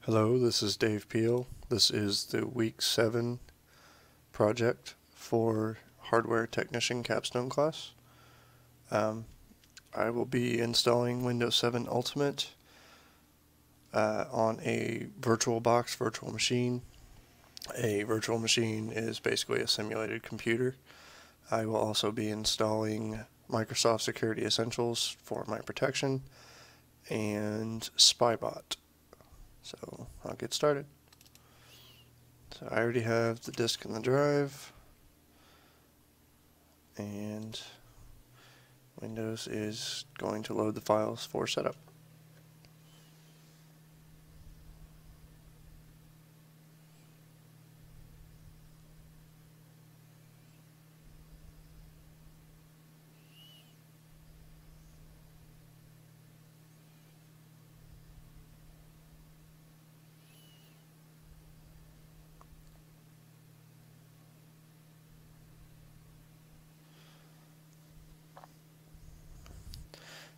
Hello, this is Dave Peel. This is the Week 7 project for Hardware Technician Capstone class. I will be installing Windows 7 Ultimate on a VirtualBox virtual machine. A virtual machine is basically a simulated computer. I will also be installing Microsoft Security Essentials for my protection and Spybot. So I'll get started. So I already have the disk and the drive, and Windows is going to load the files for setup.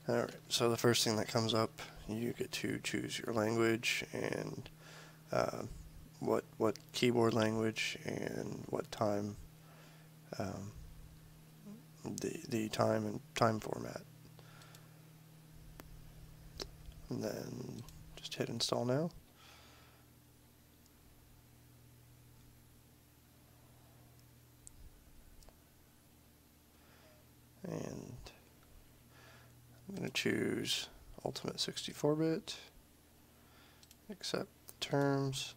Alright, so the first thing that comes up, you get to choose your language and what keyboard language and what time, the time and time format. And then just hit install now. And I'm going to choose Ultimate 64-bit, accept the terms,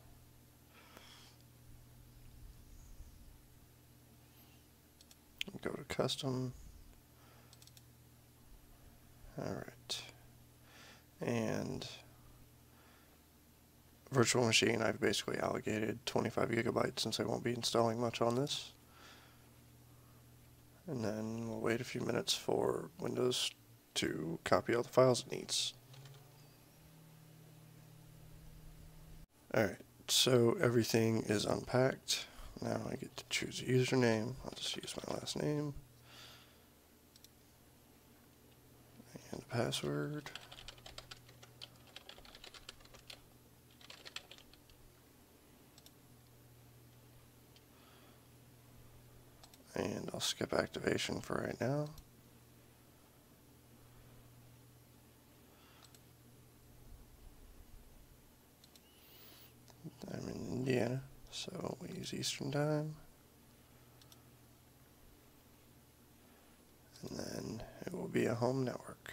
go to custom. Alright, and virtual machine, I've basically allocated 25 gigabytes since I won't be installing much on this. And then we'll wait a few minutes for Windows to copy all the files it needs. Alright, so everything is unpacked. Now I get to choose a username. I'll just use my last name. And a password. And I'll skip activation for right now. I'm in Indiana, so we use Eastern Time. And then it will be a home network.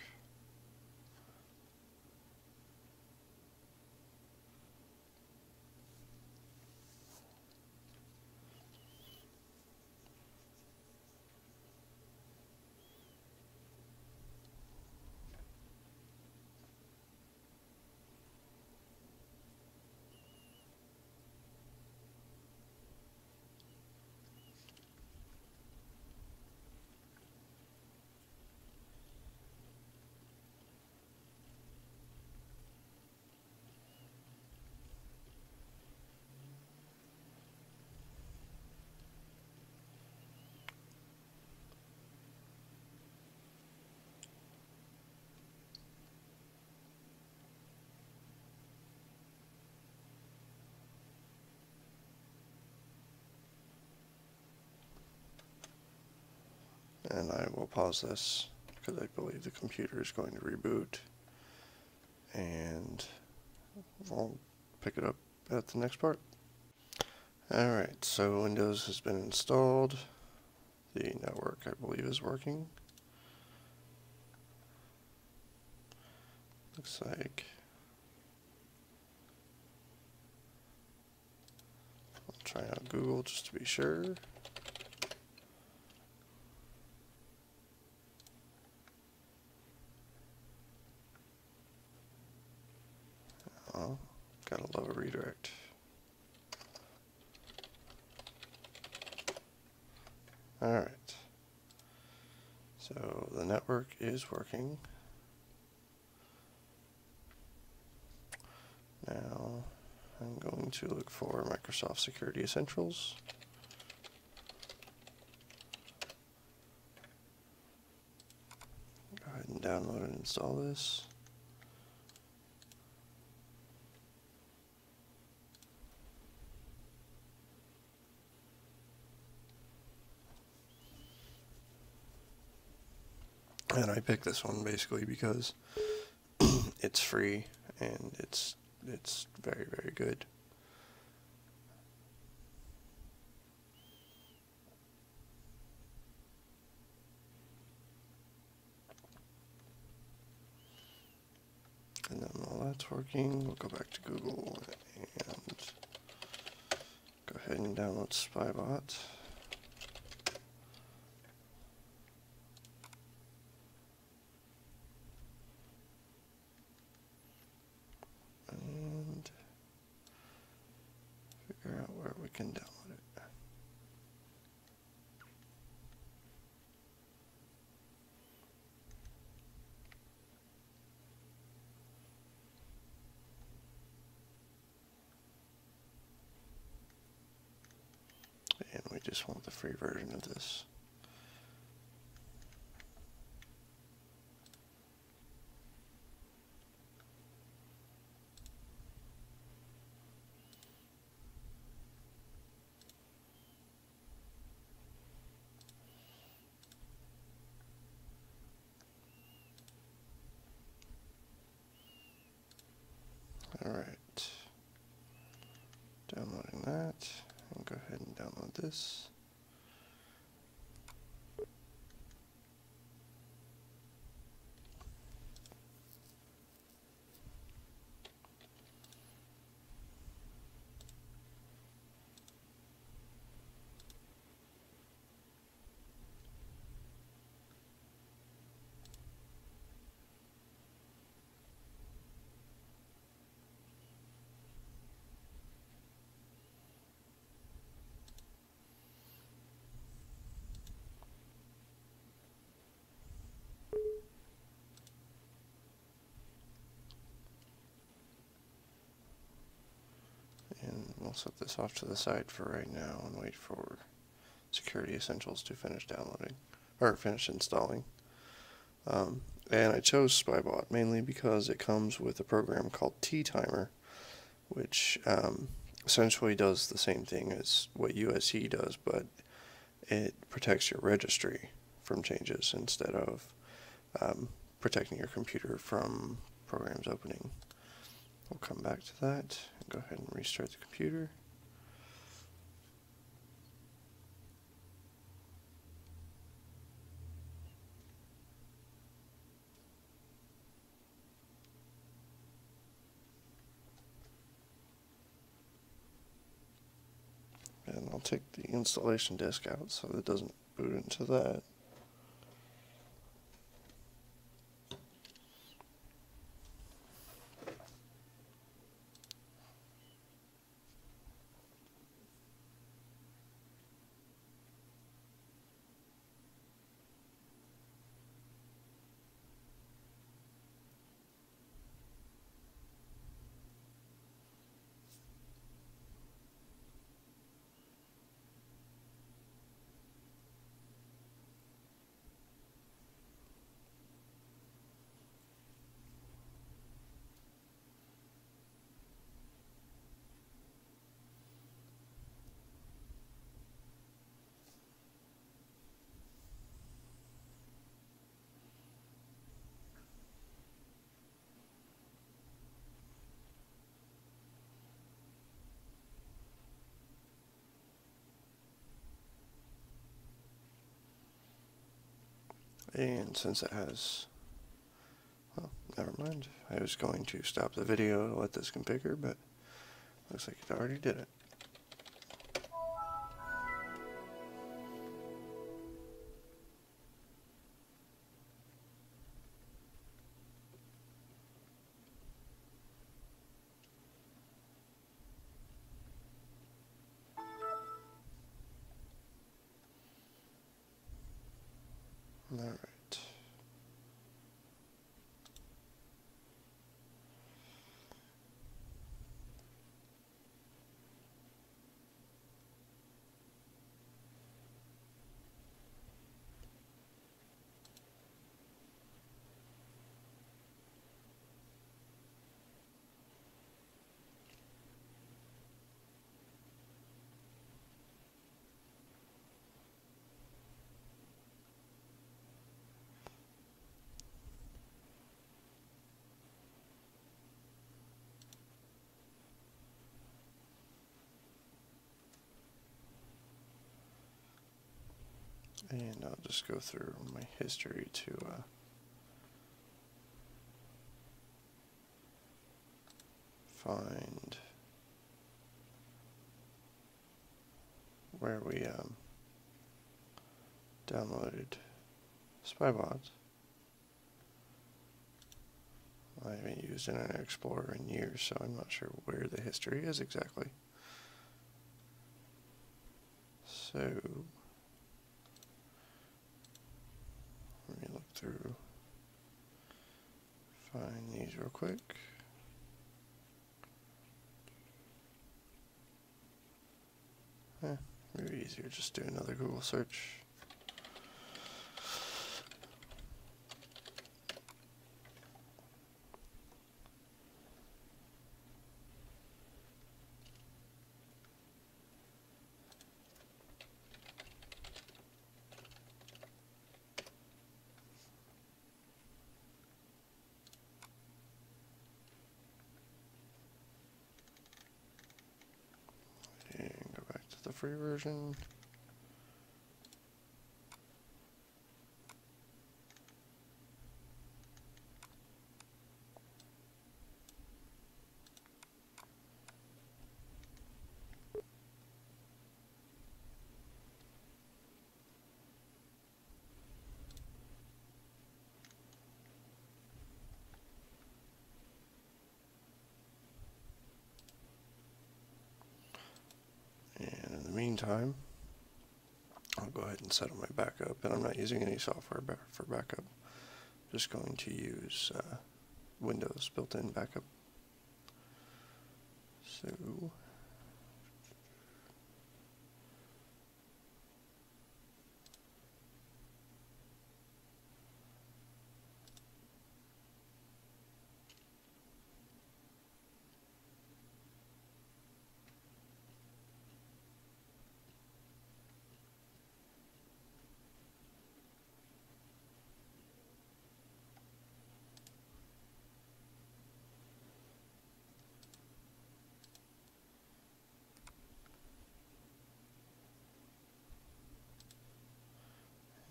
And I will pause this because I believe the computer is going to reboot, and I'll pick it up at the next part. Alright, so Windows has been installed. The network, I believe, is working. Looks like I'll try out Google just to be sure. Oh, gotta love a redirect. Alright, so the network is working. Now I'm going to look for Microsoft Security Essentials. Go ahead and download and install this. And I picked this one basically because it's free and it's very, very good. And then while that's working, we'll go back to Google and go ahead and download Spybot. And figure out where we can download it. And we just want the free version of this. Alright, downloading that, and go ahead and download this. And we'll set this off to the side for right now and wait for Security Essentials to finish downloading, or finish installing. And I chose Spybot mainly because it comes with a program called T-Timer, which essentially does the same thing as what USE does, but it protects your registry from changes instead of protecting your computer from programs opening. We'll come back to that and go ahead and restart the computer. And I'll take the installation disk out so that it doesn't boot into that. And since it has, well, never mind. I was going to stop the video to let this configure, but looks like it already did it. Alright. And I'll just go through my history to find where we downloaded Spybots. I haven't used Internet Explorer in years, so I'm not sure where the history is exactly. So let me look through, find these real quick. Maybe easier just do another Google search. And go back to the free version. And in the meantime, I'll go ahead and set up my backup, and I'm not using any software for backup. I'm just going to use Windows built-in backup. So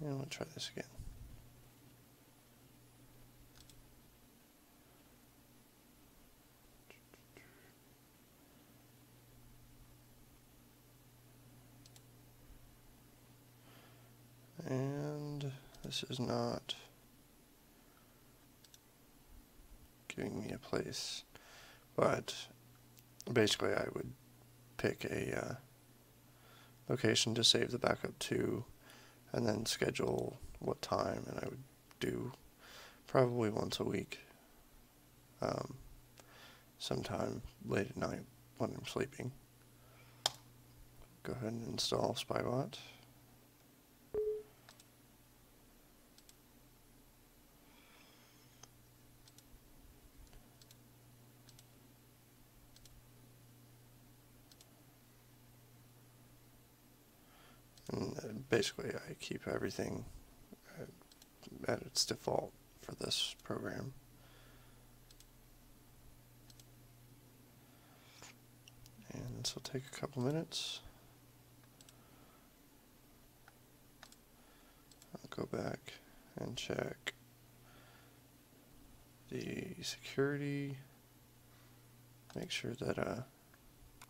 and we'll try this again. And this is not giving me a place, but basically I would pick a location to save the backup to, and then schedule what time, and I would do probably once a week, sometime late at night when I'm sleeping. Go ahead and install Spybot. And basically I keep everything at its default for this program. And this will take a couple minutes. I'll go back and check the security, make sure that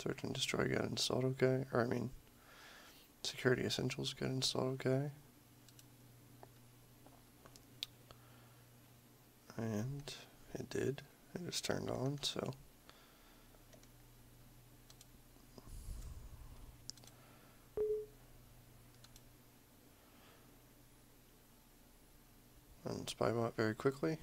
Search and Destroy got installed okay, or I mean Security Essentials got installed okay. And it did. It just turned on, so run Spybot very quickly.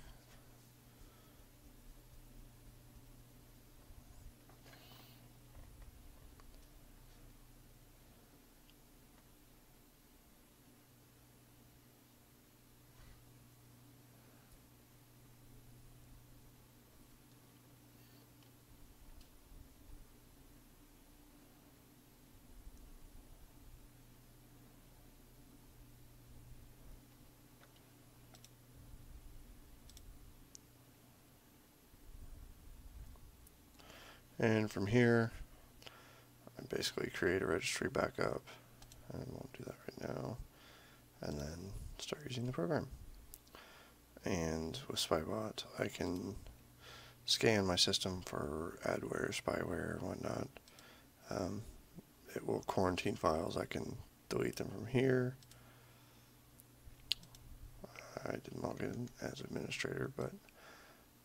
And from here, I basically create a registry backup, and I won't do that right now. and then start using the program. And with Spybot, I can scan my system for adware, spyware, and whatnot. It will quarantine files. I can delete them from here. I didn't log in as administrator, but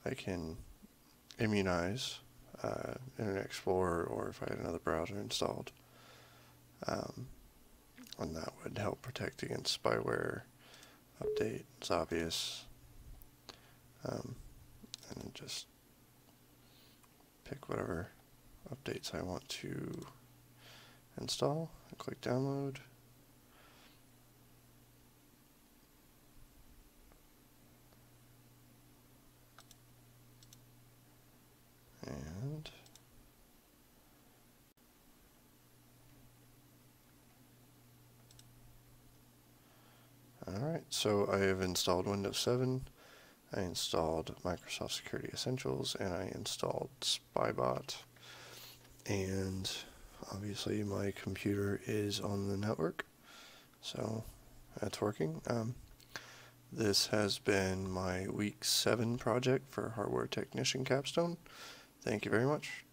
I can immunize Internet Explorer, or if I had another browser installed, and that would help protect against spyware. Update, it's obvious, and then just pick whatever updates I want to install and click download. And alright, so I have installed Windows 7, I installed Microsoft Security Essentials, and I installed Spybot. And obviously my computer is on the network, so that's working. This has been my week 7 project for Hardware Technician Capstone. Thank you very much.